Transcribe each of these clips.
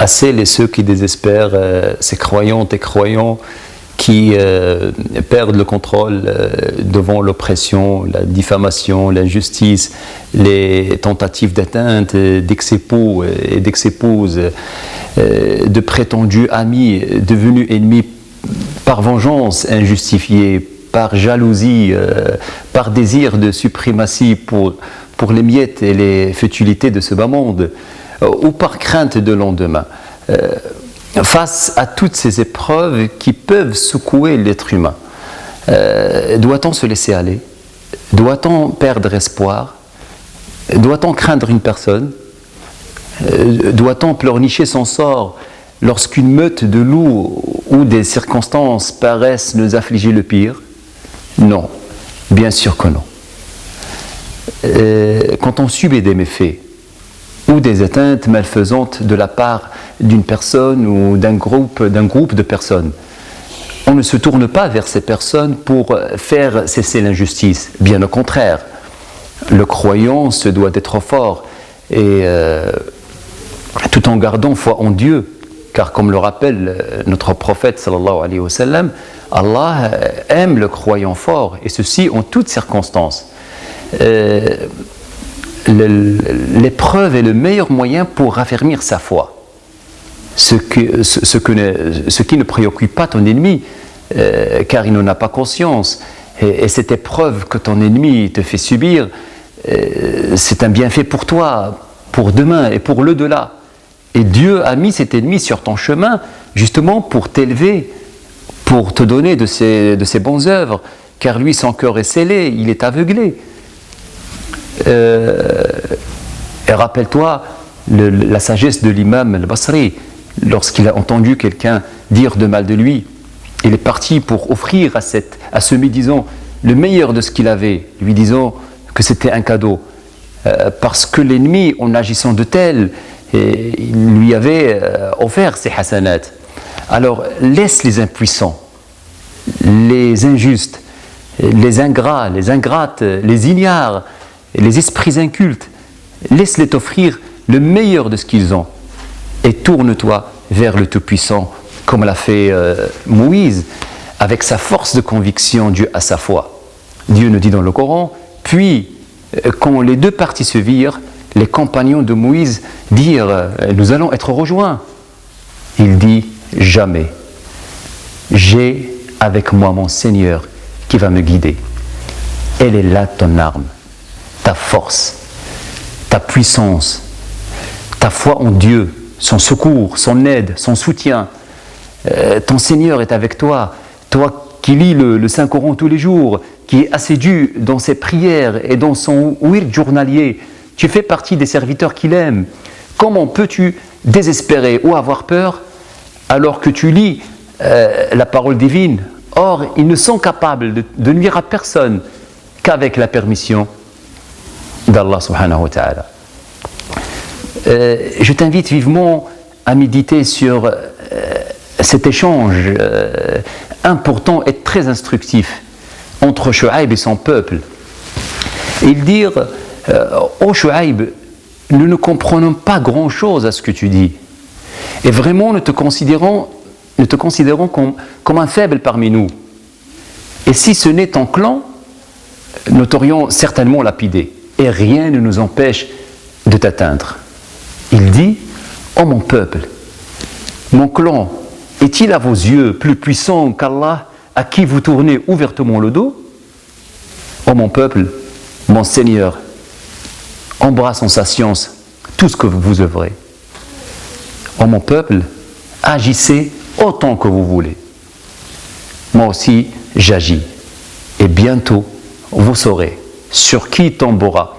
Assez les ceux qui désespèrent, ces croyantes et croyants qui perdent le contrôle devant l'oppression, la diffamation, l'injustice, les tentatives d'atteinte d'ex-époux et d'ex-épouses, de prétendus amis devenus ennemis par vengeance injustifiée, par jalousie, par désir de suprématie pour les miettes et les futilités de ce bas monde, ou par crainte de lendemain. Face à toutes ces épreuves qui peuvent secouer l'être humain, doit-on se laisser aller? Doit-on perdre espoir? Doit-on craindre une personne? Doit-on pleurnicher son sort lorsqu'une meute de loups ou des circonstances paraissent nous affliger le pire? Non, bien sûr que non. Quand on subit des méfaits ou des atteintes malfaisantes de la part d'une personne ou d'un groupe de personnes, on ne se tourne pas vers ces personnes pour faire cesser l'injustice. Bien au contraire, le croyant se doit d'être fort et tout en gardant foi en Dieu, car comme le rappelle notre prophète sallallahu alayhi wa sallam, Allah aime le croyant fort, et ceci en toutes circonstances. L'épreuve est le meilleur moyen pour raffermir sa foi. Ce qui ne préoccupe pas ton ennemi, car il n'en a pas conscience. Et cette épreuve que ton ennemi te fait subir, c'est un bienfait pour toi, pour demain et pour l'au-delà. Et Dieu a mis cet ennemi sur ton chemin, justement pour t'élever, pour te donner de ses bonnes œuvres, car lui, son cœur est scellé, il est aveuglé. Et rappelle-toi la sagesse de l'imam al-Basri, lorsqu'il a entendu quelqu'un dire de mal de lui, il est parti pour offrir à ce médisant le meilleur de ce qu'il avait, lui disant que c'était un cadeau, parce que l'ennemi, en agissant de tel, il lui avait offert ses hasanat. Alors laisse les impuissants, les injustes, les ingrats, les ingrates, les ignares, les esprits incultes, laisse-les t'offrir le meilleur de ce qu'ils ont et tourne-toi vers le Tout-Puissant, comme l'a fait Moïse, avec sa force de conviction due à sa foi. Dieu nous dit dans le Coran, puis quand les deux parties se virent, les compagnons de Moïse dirent « Nous allons être rejoints ». Il dit « Jamais. J'ai avec moi mon Seigneur qui va me guider. Elle est là ton arme, ta force, ta puissance, ta foi en Dieu, son secours, son aide, son soutien. Ton Seigneur est avec toi, toi qui lis le Saint-Coran tous les jours, qui est assidu dans ses prières et dans son wird journalier. Tu fais partie des serviteurs qu'il aime. Comment peux-tu désespérer ou avoir peur alors que tu lis la parole divine? Or, ils ne sont capables de nuire à personne qu'avec la permission d'Allah subhanahu wa ta'ala. Je t'invite vivement à méditer sur cet échange important et très instructif entre Shu'aib et son peuple. Ils dirent « Oh Shu'aib, nous ne comprenons pas grand-chose à ce que tu dis. Et vraiment, nous te considérons comme un faible parmi nous. Et si ce n'est ton clan, nous t'aurions certainement lapidé. Et rien ne nous empêche de t'atteindre. » Il dit « Oh mon peuple, mon clan, est-il à vos yeux plus puissant qu'Allah à qui vous tournez ouvertement le dos? Oh mon peuple, mon Seigneur, embrasse en sa science tout ce que vous œuvrez. Oh mon peuple, agissez autant que vous voulez. Moi aussi, j'agis. Et bientôt, vous saurez sur qui tombera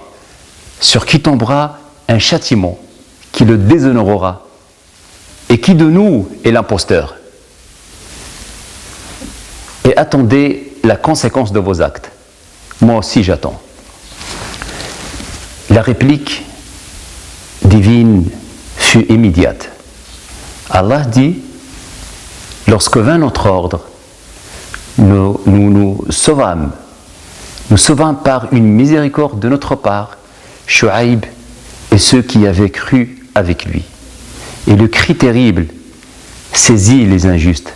un châtiment qui le déshonorera. Et qui de nous est l'imposteur? Et attendez la conséquence de vos actes. Moi aussi j'attends. La réplique divine fut immédiate. Allah dit, lorsque vint notre ordre, nous sauvâmes par une miséricorde de notre part Shu'aib et ceux qui avaient cru avec lui. Et le cri terrible saisit les injustes.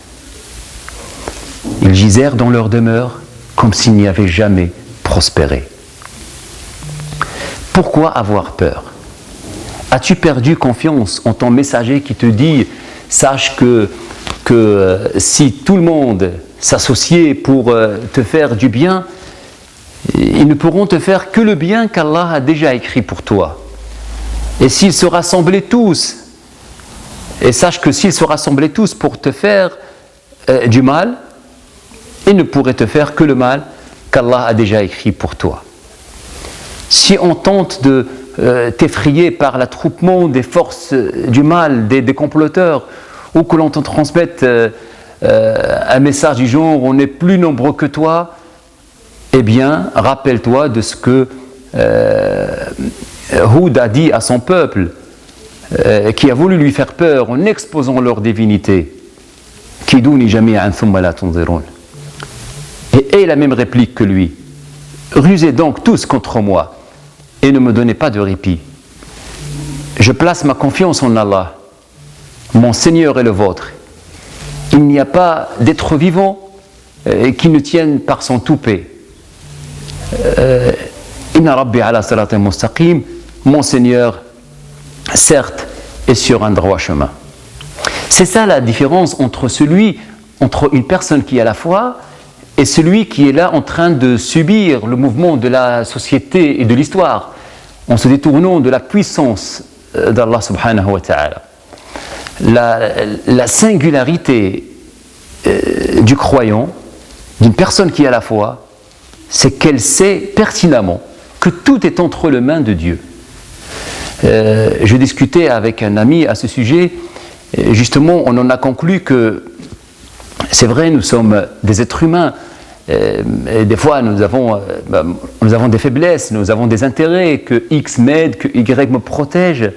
Ils gisèrent dans leur demeure comme s'ils n'y avaient jamais prospéré. Pourquoi avoir peur? As-tu perdu confiance en ton messager qui te dit « Sache que si tout le monde s'associait pour te faire du bien, ils ne pourront te faire que le bien qu'Allah a déjà écrit pour toi. Et s'ils se rassemblaient tous, et sache que s'ils se rassemblaient tous pour te faire du mal, ils ne pourraient te faire que le mal qu'Allah a déjà écrit pour toi. Si on tente de t'effrayer par l'attroupement des forces du mal, des comploteurs, ou que l'on te transmette un message du genre « on est plus nombreux que toi », eh bien, rappelle-toi de ce que Houd a dit à son peuple, qui a voulu lui faire peur en exposant leur divinité. « Kiduni jami'an thumma la tunzirun » Et la même réplique que lui. « Rusez donc tous contre moi et ne me donnez pas de répit. Je place ma confiance en Allah, mon Seigneur et le vôtre. Il n'y a pas d'être vivant qui ne tienne par son toupet. Inna Rabbi ala siratin mustaqim, mon Seigneur, certes, est sur un droit chemin. » C'est ça la différence entre une personne qui a la foi et celui qui est là en train de subir le mouvement de la société et de l'histoire en se détournant de la puissance d'Allah subhanahu wa ta'ala. La singularité du croyant, d'une personne qui a la foi, c'est qu'elle sait pertinemment que tout est entre les mains de Dieu. Je discutais avec un ami à ce sujet, justement on en a conclu que c'est vrai, nous sommes des êtres humains, et des fois nous avons des faiblesses, nous avons des intérêts, que X m'aide, que Y me protège.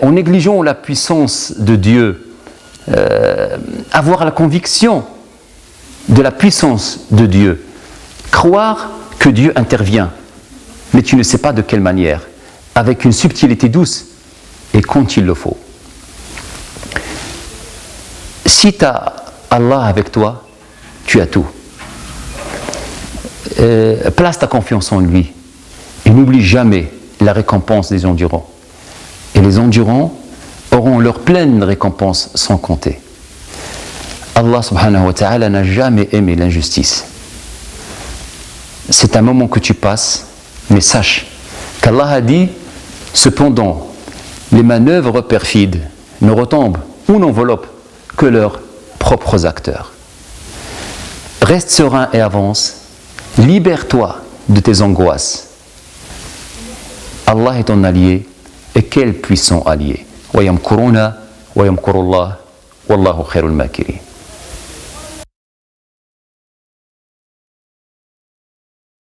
En négligeant la puissance de Dieu, avoir la conviction de la puissance de Dieu, croire que Dieu intervient, mais tu ne sais pas de quelle manière, avec une subtilité douce et quand il le faut. Si tu as Allah avec toi, tu as tout. Place ta confiance en lui et n'oublie jamais la récompense des endurants. Et les endurants auront leur pleine récompense sans compter. Allah subhanahu wa ta'ala n'a jamais aimé l'injustice. C'est un moment que tu passes, mais sache qu'Allah a dit, cependant, les manœuvres perfides ne retombent ou n'enveloppent que leurs propres acteurs. Reste serein et avance, libère-toi de tes angoisses. Allah est ton allié, et quel puissant allié. Wa yamkuruna wa yamkurullah wallahu khairul makirin.